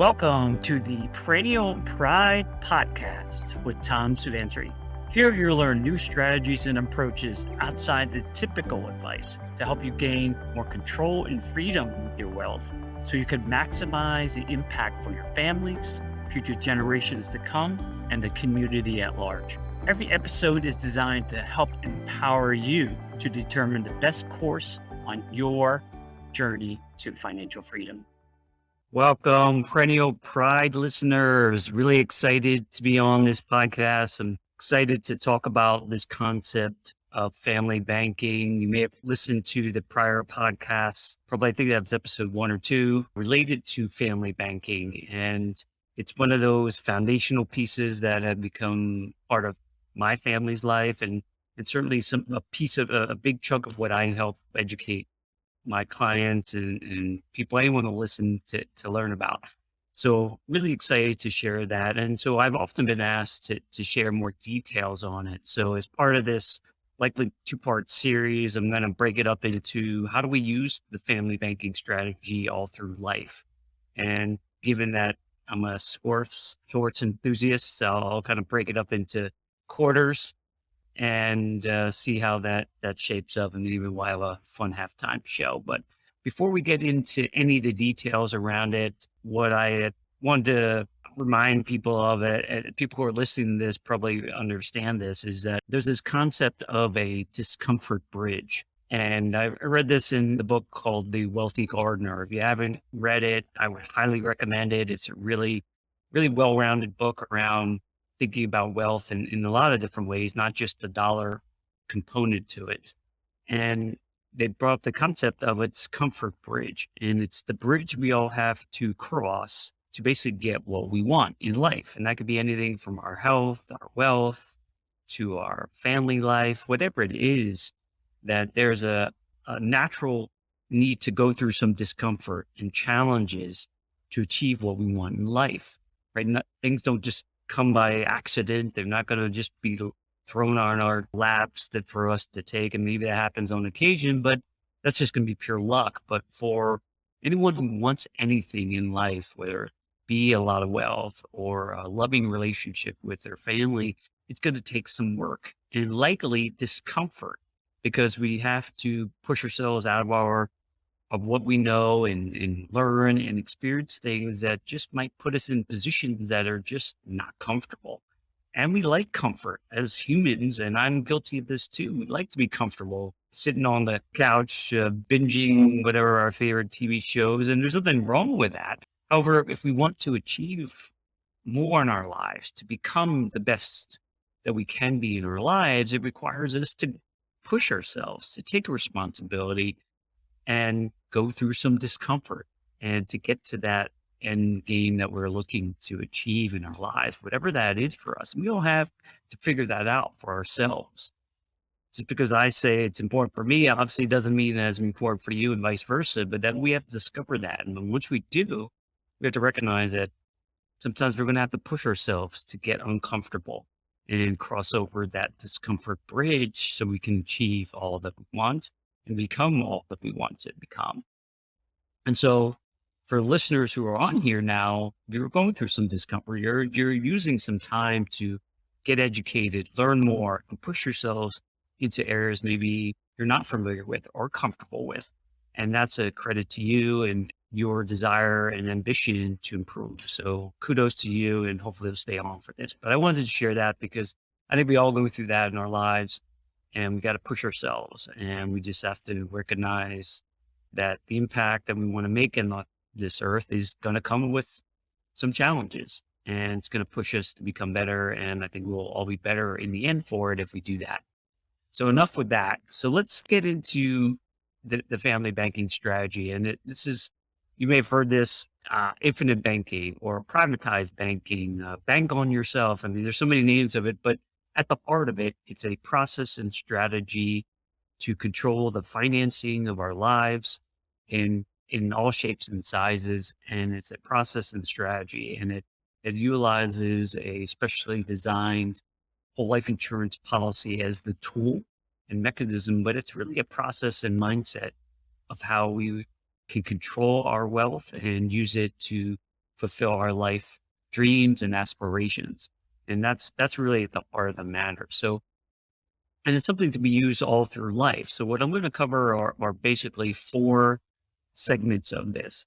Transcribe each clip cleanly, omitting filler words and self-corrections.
Welcome to the Perennial Pride Podcast with Tom Suvansri. Here you'll learn new strategies and approaches outside the typical advice to help you gain more control and freedom with your wealth so you can maximize the impact for your families, future generations to come, and the community at large. Every episode is designed to help empower you to determine the best course on your journey to financial freedom. Welcome, Perennial Pride listeners. Really excited to be on this podcast. I'm excited to talk about this concept of family banking. You may have listened to the prior podcasts. Probably, I think that was episode 1 or 2 related to family banking. And it's one of those foundational pieces that have become part of my family's life. And it's certainly a big chunk of what I help educate my clients and people, anyone to listen to learn about. So really excited to share that. And so I've often been asked to share more details on it. So as part of this likely 2-part series, I'm going to break it up into how do we use the family banking strategy all through life? And given that I'm a sports enthusiast, so I'll kind of break it up into quarters and see how that shapes up, and maybe we'll have a fun halftime show. But before we get into any of the details around it, what I wanted to remind people of it, people who are listening to this probably understand this, is that there's this concept of a discomfort bridge. And I read this in the book called The Wealthy Gardener. If you haven't read it, I would highly recommend it. It's a really, really well-rounded book around thinking about wealth in a lot of different ways, not just the dollar component to it. And they brought up the concept of its comfort bridge. And it's the bridge we all have to cross to basically get what we want in life. And that could be anything from our health, our wealth, to our family life, whatever it is, that there's a natural need to go through some discomfort and challenges to achieve what we want in life, right? Things don't just come by accident. They're not going to just be thrown on our laps that for us to take. And maybe that happens on occasion, but that's just going to be pure luck. But for anyone who wants anything in life, whether it be a lot of wealth or a loving relationship with their family, it's going to take some work and likely discomfort, because we have to push ourselves out of what we know and learn and experience things that just might put us in positions that are just not comfortable. And we like comfort as humans, and I'm guilty of this too. We like to be comfortable sitting on the couch, binging whatever our favorite TV shows, and there's nothing wrong with that. However, if we want to achieve more in our lives, to become the best that we can be in our lives, it requires us to push ourselves, to take responsibility and go through some discomfort, and to get to that end game that we're looking to achieve in our lives, whatever that is for us. We all have to figure that out for ourselves. Just because I say it's important for me, obviously doesn't mean that it's important for you, and vice versa, but that we have to discover that. And once we do, we have to recognize that sometimes we're going to have to push ourselves to get uncomfortable and cross over that discomfort bridge so we can achieve all that we want and become all that we want to become. And so for listeners who are on here now, you're going through some discomfort. You're using some time to get educated, learn more, and push yourselves into areas maybe you're not familiar with or comfortable with. And that's a credit to you and your desire and ambition to improve. So kudos to you, and hopefully it'll stay on for this. But I wanted to share that because I think we all go through that in our lives, and we got to push ourselves, and we just have to recognize that the impact that we want to make in this earth is going to come with some challenges, and it's going to push us to become better. And I think we'll all be better in the end for it if we do that. So enough with that. So let's get into the family banking strategy. And this is, you may have heard this, infinite banking or privatized banking, bank on yourself. I mean, there's so many names of it, but at the heart of it, it's a process and strategy to control the financing of our lives in all shapes and sizes. And it's a process and strategy, and it utilizes a specially designed whole life insurance policy as the tool and mechanism, but it's really a process and mindset of how we can control our wealth and use it fulfill our life dreams and aspirations. And that's really the part of the matter. So, and it's something to be used all through life. So what I'm going to cover are basically four segments of this.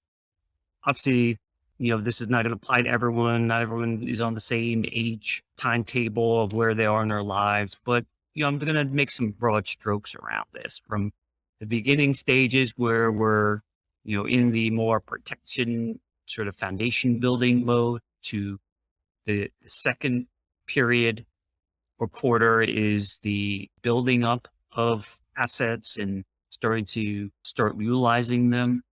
Obviously, this is not going to apply to everyone. Not everyone is on the same age timetable of where they are in their lives, but I'm going to make some broad strokes around this from the beginning stages where we're, in the more protection sort of foundation building mode to the second period or quarter is the building up of assets and start utilizing them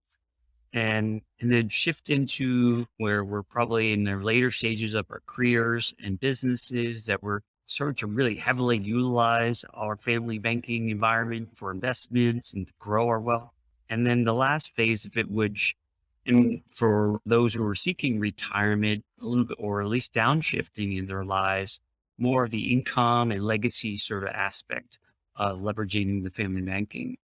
and then shift into where we're probably in the later stages of our careers and businesses that we're starting to really heavily utilize our family banking environment for investments and to grow our wealth. And then the last phase of it, which and for those who are seeking retirement a little bit, or at least downshifting in their lives, more of the income and legacy sort of aspect of leveraging the family banking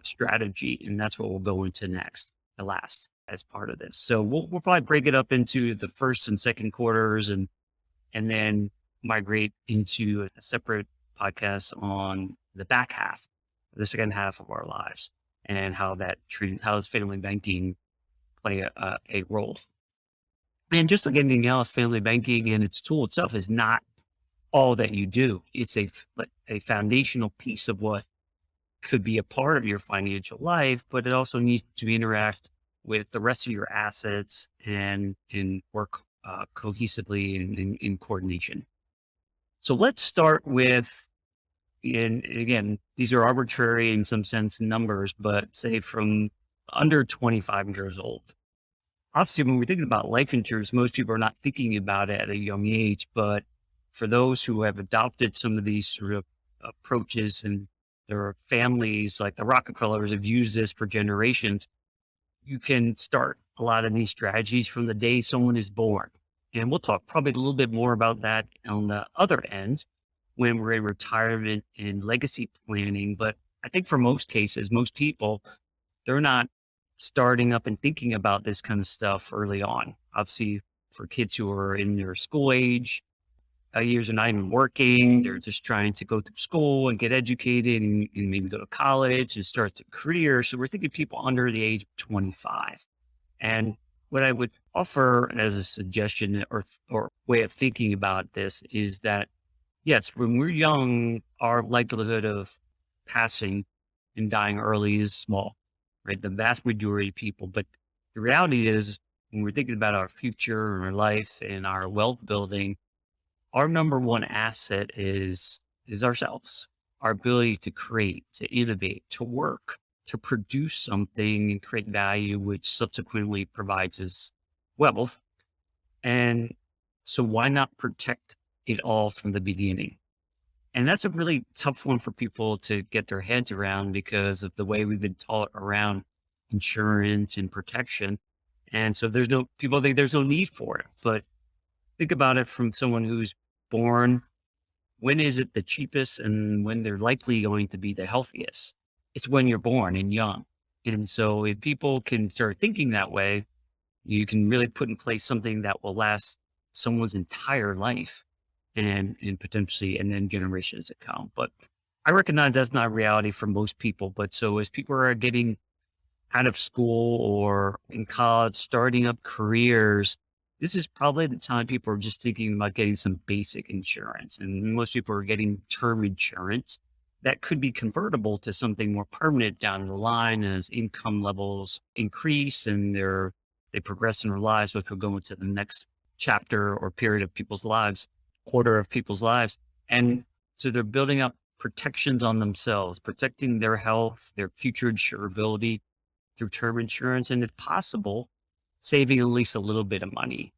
strategy. And that's what we'll go into next, the last as part of this. So we'll probably break it up into the first and second quarters and then migrate into a separate podcast on the back half, the second half of our lives and how does family banking play a role. And just like anything else, family banking and its tool itself is not all that you do. It's a foundational piece of what could be a part of your financial life, but it also needs to interact with the rest of your assets and work cohesively in coordination. So let's start with, and again, these are arbitrary in some sense numbers, but say from under 25 years old. Obviously, when we're thinking about life insurance, most people are not thinking about it at a young age, but for those who have adopted some of these sort of approaches and their families, like the Rockefellers, have used this for generations, you can start a lot of these strategies from the day someone is born. And we'll talk probably a little bit more about that on the other end when we're in retirement and legacy planning. But I think for most cases, most people, they're not starting up and thinking about this kind of stuff early on. Obviously, for kids who are in their school age, years are not even working. They're just trying to go through school and get educated and maybe go to college and start their career. So we're thinking people under the age of 25. And what I would offer as a suggestion or way of thinking about this is that, yes, when we're young, our likelihood of passing and dying early is small, right? The vast majority of people. But the reality is when we're thinking about our future and our life and our wealth building, our number one asset is ourselves, our ability to create, to innovate, to work, to produce something and create value, which subsequently provides us wealth. And so why not protect it all from the beginning? And that's a really tough one for people to get their heads around because of the way we've been taught around insurance and protection. And so people think there's no need for it, but think about it from someone who's born. When is it the cheapest and when they're likely going to be the healthiest? It's when you're born and young. And so if people can start thinking that way, you can really put in place something that will last someone's entire life and potentially, and then generations to come. But I recognize that's not reality for most people. But so as people are getting out of school or in college, starting up careers, this is probably the time people are just thinking about getting some basic insurance. And most people are getting term insurance that could be convertible to something more permanent down the line as income levels increase and they progress in their lives, which will go into the next chapter or period of people's lives, quarter of people's lives. And so they're building up protections on themselves, protecting their health, their future insurability through term insurance, and if possible, saving at least a little bit of money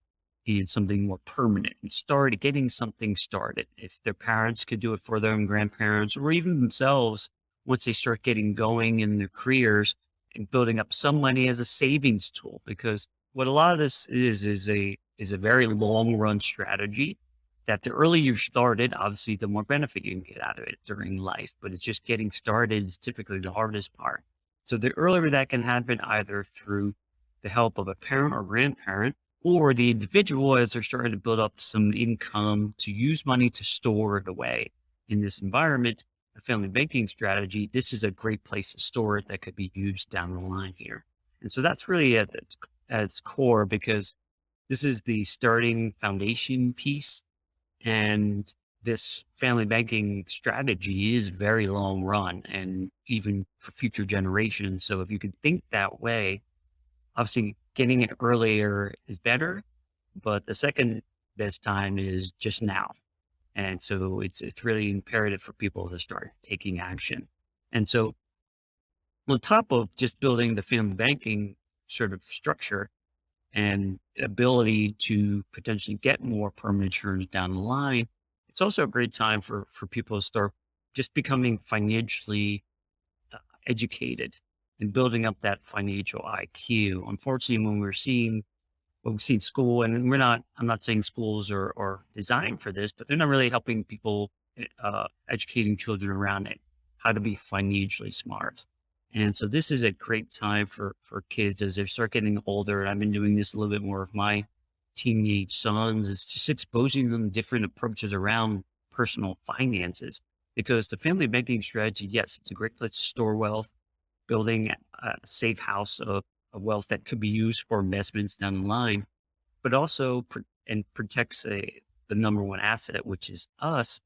in something more permanent and getting something started. If their parents could do it for them, grandparents, or even themselves, once they start getting going in their careers and building up some money as a savings tool, because what a lot of this is a very long run strategy that the earlier you started, obviously, the more benefit you can get out of it during life, but it's just getting started is typically the hardest part. So the earlier that can happen either through the help of a parent or grandparent, or the individual as they're starting to build up some income to use money to store it away. In this environment, a family banking strategy, this is a great place to store it that could be used down the line here. And so that's really at its core, because this is the starting foundation piece. And this family banking strategy is very long run and even for future generations. So if you can think that way, obviously getting it earlier is better, but the second best time is just now. And so it's really imperative for people to start taking action. And so on top of just building the family banking sort of structure and ability to potentially get more permanent insurance down the line, it's also a great time for people to start just becoming financially educated and building up that financial IQ. Unfortunately, when we're seeing what we see in school, and I'm not saying schools are designed for this, but they're not really helping people, educating children around it, how to be financially smart. And so this is a great time for kids as they start getting older. And I've been doing this a little bit more with my teenage sons, is just exposing them different approaches around personal finances. Because the family banking strategy, yes, it's a great place to store wealth, building a safe house of wealth that could be used for investments down the line, but also protects the number one asset, which is us.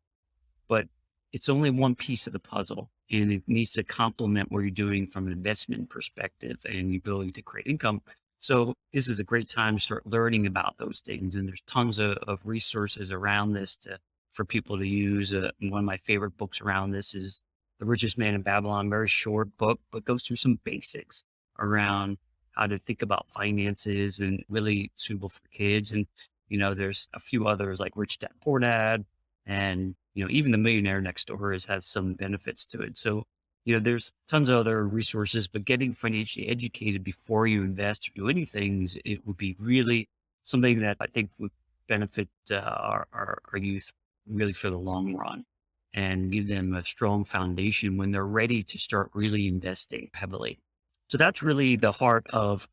But it's only one piece of the puzzle, and it needs to complement what you're doing from an investment perspective and the ability to create income. So this is a great time to start learning about those things. And there's tons of resources around this for people to use. And one of my favorite books around this is The Richest Man in Babylon, very short book, but goes through some basics around how to think about finances and really suitable for kids. And, there's a few others like Rich Dad Poor Dad, and, even The Millionaire Next Door has some benefits to it. So, there's tons of other resources, but getting financially educated before you invest or do anything, it would be really something that I think would benefit our youth really for the long run and give them a strong foundation when they're ready to start really investing heavily. So that's really the heart of,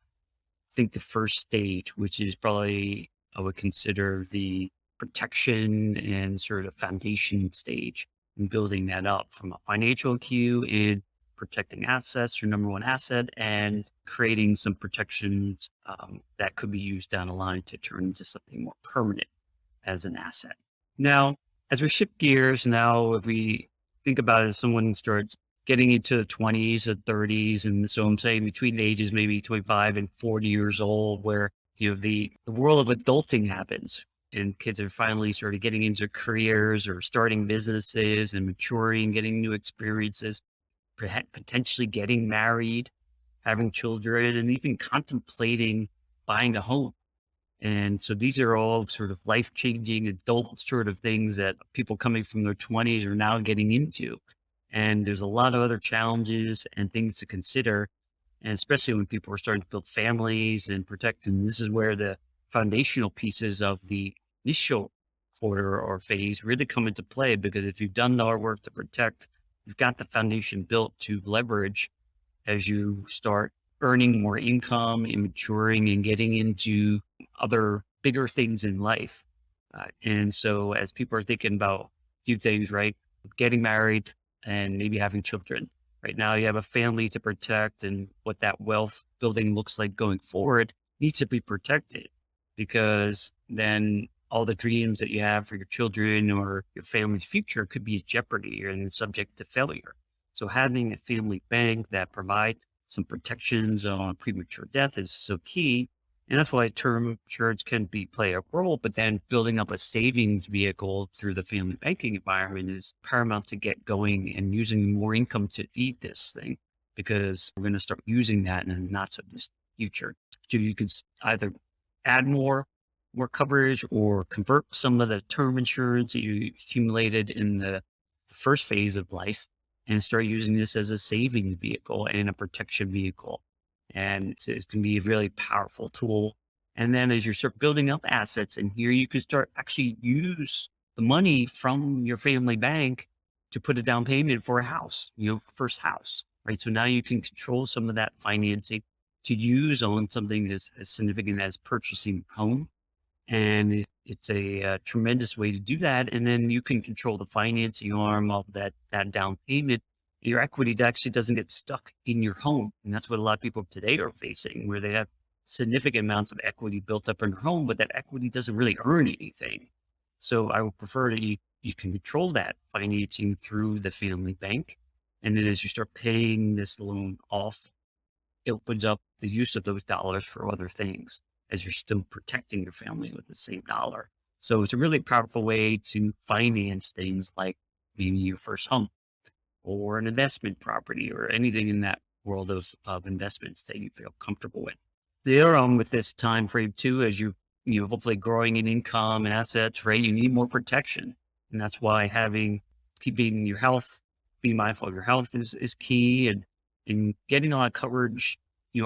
I think, the first stage, which is probably, I would consider the protection and sort of foundation stage, and building that up from a financial IQ and protecting assets, your number one asset, and creating some protections that could be used down the line to turn into something more permanent as an asset. Now, as we shift gears now, if we think about it, as someone starts getting into the 20s or 30s, and so I'm saying between the ages maybe 25 and 40 years old, where the world of adulting happens, and kids are finally sort of getting into careers or starting businesses and maturing, getting new experiences, potentially getting married, having children, and even contemplating buying a home. And so these are all sort of life-changing adult sort of things that people coming from their 20s are now getting into. And there's a lot of other challenges and things to consider. And especially when people are starting to build families and protect. And this is where the foundational pieces of the initial quarter or phase really come into play, because if you've done the hard work to protect, you've got the foundation built to leverage as you start earning more income and maturing and getting into other bigger things in life. And so as people are thinking about a few things, right? Getting married and maybe having children. Right now you have a family to protect, and what that wealth building looks like going forward needs to be protected, because then all the dreams that you have for your children or your family's future could be at jeopardy and subject to failure. So having a family bank that provide some protections on premature death is so key. And that's why term insurance can play a role, but then building up a savings vehicle through the family banking environment is paramount to get going and using more income to feed this thing, because we're going to start using that in a not so distant future. So you can either add more coverage or convert some of the term insurance that you accumulated in the first phase of life and start using this as a savings vehicle and a protection vehicle. And it's going to be a really powerful tool. And then as you start building up assets in here, you can start actually use the money from your family bank to put a down payment for a house, first house, right? So now you can control some of that financing to use on something as significant as purchasing a home. And it's a, tremendous way to do that. And then you can control the financing arm of that down payment. Your equity actually doesn't get stuck in your home. And that's what a lot of people today are facing, where they have significant amounts of equity built up in their home, but that equity doesn't really earn anything. So I would prefer that you can control that financing through the family bank. And then as you start paying this loan off, it opens up the use of those dollars for other things as you're still protecting your family with the same dollar. So it's a really powerful way to finance things like maybe your first home or an investment property or anything in that world of investments that you feel comfortable with. The other with this time frame too, as you hopefully growing in income and assets, right? You need more protection. And that's why keeping your health, being mindful of your health is key, and getting a lot of coverage,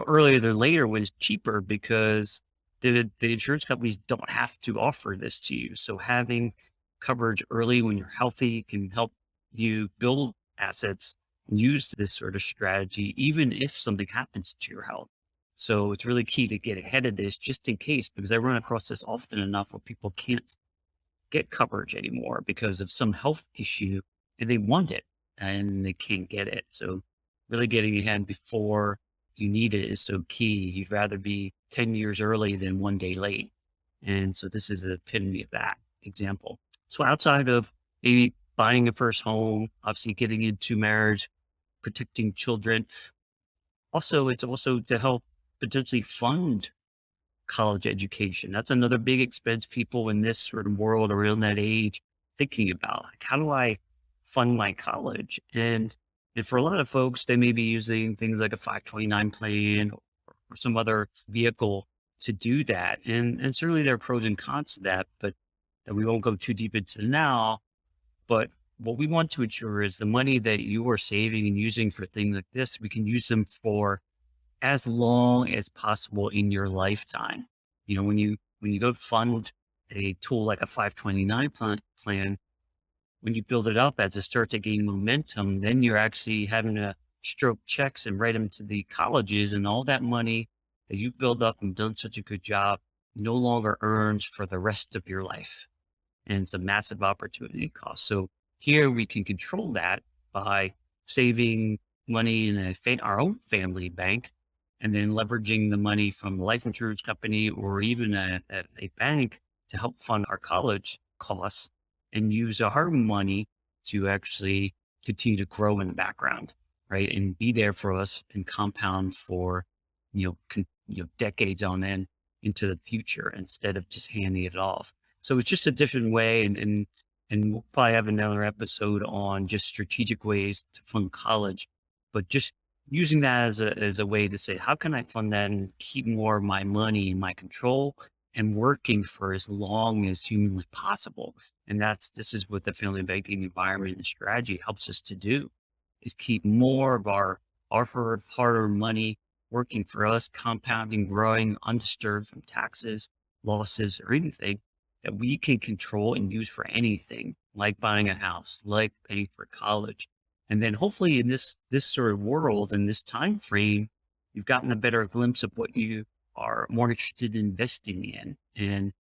earlier than later when it's cheaper because the insurance companies don't have to offer this to you. So having coverage early when you're healthy can help you build assets and use this sort of strategy, even if something happens to your health. So it's really key to get ahead of this just in case, because I run across this often enough where people can't get coverage anymore because of some health issue and they want it and they can't get it. So really getting ahead before you need it is so key. You'd rather be 10 years early than one day late. And so this is the epitome of that example. So outside of maybe buying a first home, obviously getting into marriage, protecting children, also, it's also to help potentially fund college education. That's another big expense people in this sort of world around that age thinking about. Like, how do I fund my college? And for a lot of folks, they may be using things like a 529 plan or some other vehicle to do that. And certainly there are pros and cons to that, but that we won't go too deep into now. But what we want to ensure is the money that you are saving and using for things like this, we can use them for as long as possible in your lifetime. When you go fund a tool like a 529 plan, when you build it up as it starts to gain momentum, then you're actually having to stroke checks and write them to the colleges, and all that money that you've built up and done such a good job no longer earns for the rest of your life. And it's a massive opportunity cost. So here we can control that by saving money in our own family bank, and then leveraging the money from the life insurance company or even a bank to help fund our college costs, and use our money to actually continue to grow in the background, right? And be there for us and compound for, decades on end into the future instead of just handing it off. So it's just a different way. And we'll probably have another episode on just strategic ways to fund college, but just using that as a way to say, how can I fund that and keep more of my money in my control and working for as long as humanly possible? And this is what the family banking environment and strategy helps us to do, is keep more of our hard-earned money working for us, compounding, growing, undisturbed from taxes, losses, or anything that we can control and use for anything, like buying a house, like paying for college. And then hopefully in this sort of world and this time frame, you've gotten a better glimpse of what you are more interested in investing in. And,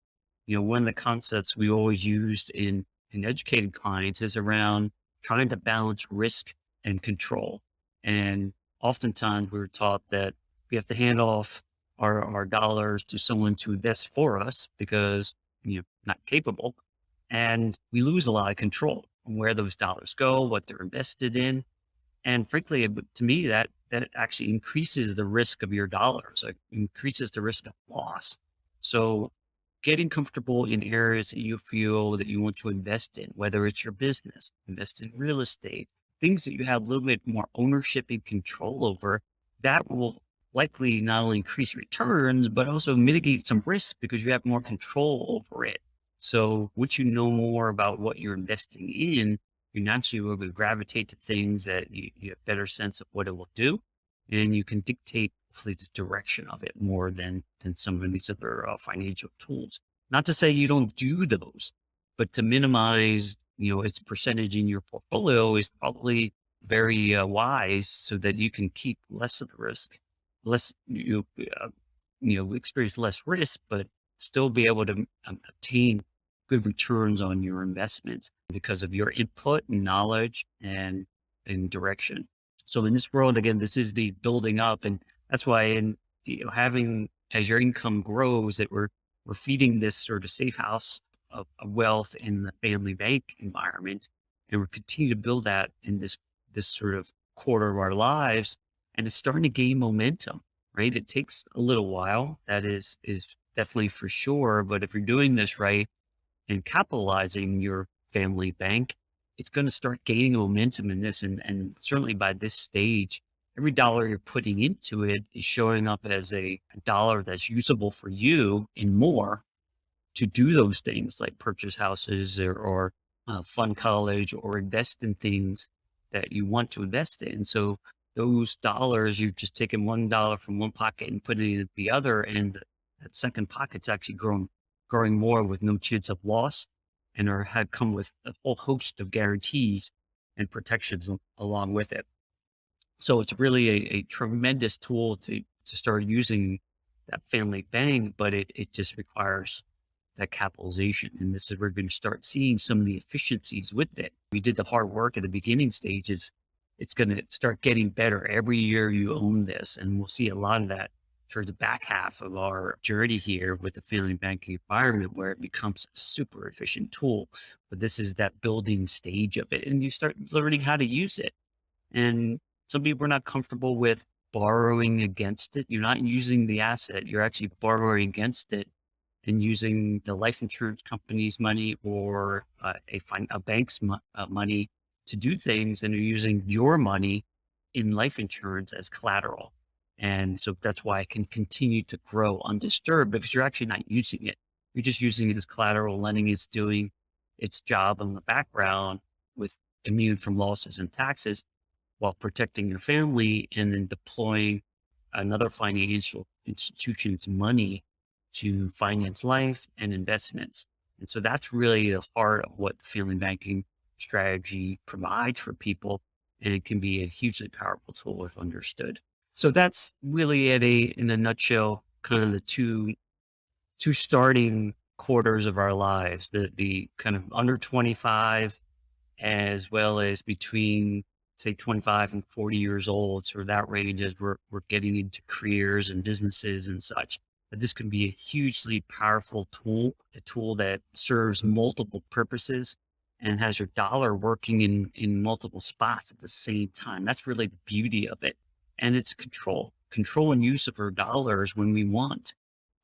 one of the concepts we always used in educating clients is around trying to balance risk and control. And oftentimes we were taught that we have to hand off our dollars to someone to invest for us because not capable. And we lose a lot of control on where those dollars go, what they're invested in. And frankly, to me, that actually increases the risk of your dollars, like increases the risk of loss. So getting comfortable in areas that you feel that you want to invest in, whether it's your business, invest in real estate, things that you have a little bit more ownership and control over, that will likely not only increase returns, but also mitigate some risk because you have more control over it. So once you know more about what you're investing in, you naturally will gravitate to things that you have a better sense of what it will do. And you can dictate hopefully the direction of it more than some of these other financial tools. Not to say you don't do those, but to minimize, its percentage in your portfolio is probably very wise so that you can keep less of the risk less, experience less risk, but still be able to obtain good returns on your investments because of your input and knowledge and direction. So in this world, again, this is the building up, and that's why in having as your income grows, that we're feeding this sort of safe house of wealth in the family bank environment, and we're continuing to build that in this sort of quarter of our lives, and it's starting to gain momentum. Right, it takes a little while. That is definitely for sure. But if you're doing this right and capitalizing your family bank, it's going to start gaining momentum in this. And certainly by this stage, every dollar you're putting into it is showing up as a dollar that's usable for you and more to do those things like purchase houses or fund college or invest in things that you want to invest in. So those dollars, you're just taking $1 from one pocket and putting it in the other, and that second pocket's actually growing more with no chance of loss, and or had come with a whole host of guarantees and protections along with it. So it's really a tremendous tool to start using that family bank, but it just requires that capitalization. And this is where we're going to start seeing some of the efficiencies with it. We did the hard work at the beginning stages. It's going to start getting better every year you own this. And we'll see a lot of that towards the back half of our journey here with the family banking environment, where it becomes a super efficient tool. But this is that building stage of it. And you start learning how to use it. And some people are not comfortable with borrowing against it. You're not using the asset, you're actually borrowing against it and using the life insurance company's money or a bank's money to do things, and you're using your money in life insurance as collateral. And so that's why it can continue to grow undisturbed, because you're actually not using it. You're just using it as collateral, letting it's doing its job in the background with immune from losses and taxes while protecting your family, and then deploying another financial institution's money to finance life and investments. And so that's really the heart of what the family banking strategy provides for people. And it can be a hugely powerful tool if understood. So that's really in a nutshell, kind of the two starting quarters of our lives, the kind of under 25, as well as between say 25 and 40 years old. So that range as we're getting into careers and businesses and such. But this can be a hugely powerful tool, a tool that serves multiple purposes and has your dollar working in multiple spots at the same time. That's really the beauty of it. And it's control and use of our dollars when we want.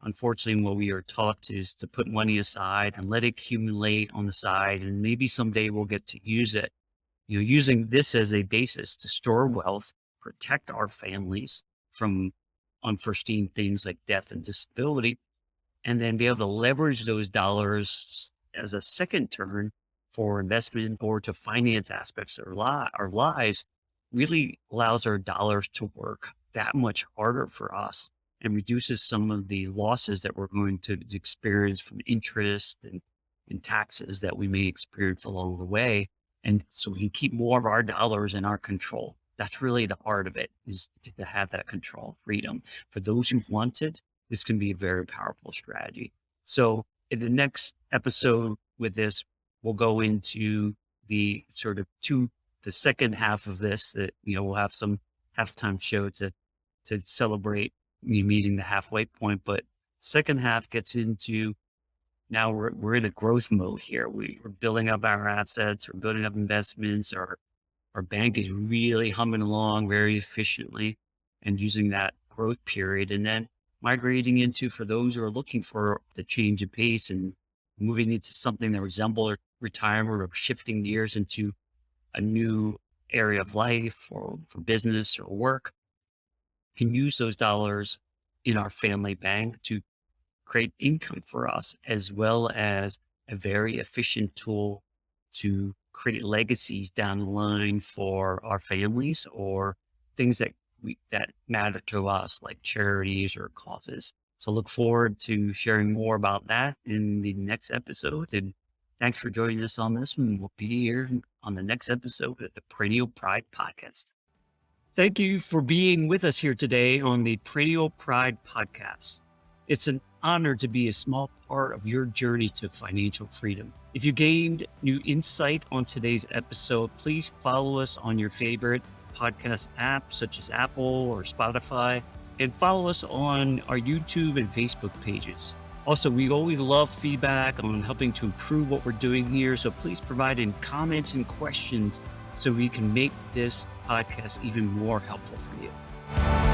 Unfortunately, what we are taught is to put money aside and let it accumulate on the side, and maybe someday we'll get to use it. Using this as a basis to store wealth, protect our families from unforeseen things like death and disability, and then be able to leverage those dollars as a second turn for investment or to finance aspects of our lives, really allows our dollars to work that much harder for us and reduces some of the losses that we're going to experience from interest and taxes that we may experience along the way. And so we can keep more of our dollars in our control. That's really the heart of it, is to have that control, freedom. For those who want it, this can be a very powerful strategy. So in the next episode with this, we'll go into the sort of the second half of this, that, we'll have some halftime show to celebrate me meeting the halfway point. But second half gets into, now we're in a growth mode here. We're building up our assets, we're building up investments. Our bank is really humming along very efficiently and using that growth period, and then migrating into, for those who are looking for the change of pace and moving into something that resembles retirement or shifting gears into a new area of life or for business or work, can use those dollars in our family bank to create income for us, as well as a very efficient tool to create legacies down the line for our families or things that matter to us, like charities or causes. So look forward to sharing more about that in the next episode. And thanks for joining us on this one. We'll be here on the next episode of the Perennial Pride Podcast. Thank you for being with us here today on the Perennial Pride podcast. It's an honor to be a small part of your journey to financial freedom. If you gained new insight on today's episode, please follow us on your favorite podcast app, such as Apple or Spotify, and follow us on our YouTube and Facebook pages. Also, we always love feedback on helping to improve what we're doing here, so please provide in comments and questions so we can make this podcast even more helpful for you.